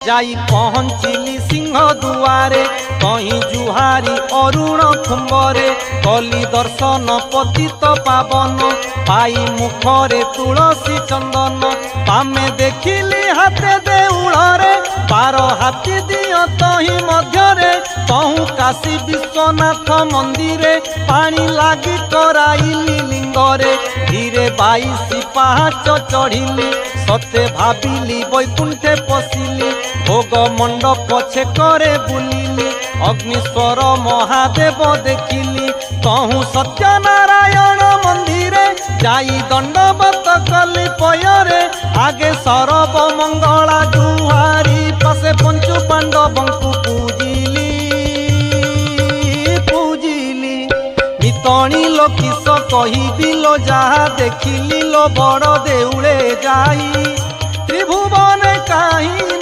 যাই পহଞ୍ଚିଲି সিংহ দুয়ারে কহি জুহারি অরুণ কুম্ভরে কলি দর্শন পতিত পাবন পাই মুখরে তুলসী চন্দন পামে দেখিলি হাতে দেউଳରେ বার হাতি দিও তহি মধ্যরে কহু কাশী বিশ্বনাথ মন্দিরে পানি লাগি কৰাইলি লিঙ্গরে ধীরে 22 পাহাচ চढ़िली सते भाविली बैकुंठे पशिली भोग मंडप छेकरे बुलिली अग्निश्वर महादेव देखिली कहूँ सत्यनारायण मंदिरे जाई दंडवत कली पयरे आगे सरब मंगला जुहारी पसे पंचु पांडवंकु पूजिली पूजिली मितणी लो किस कहिबी लो जहा देखिली लो बड़ देउळे जाई त्रिभुवन काहि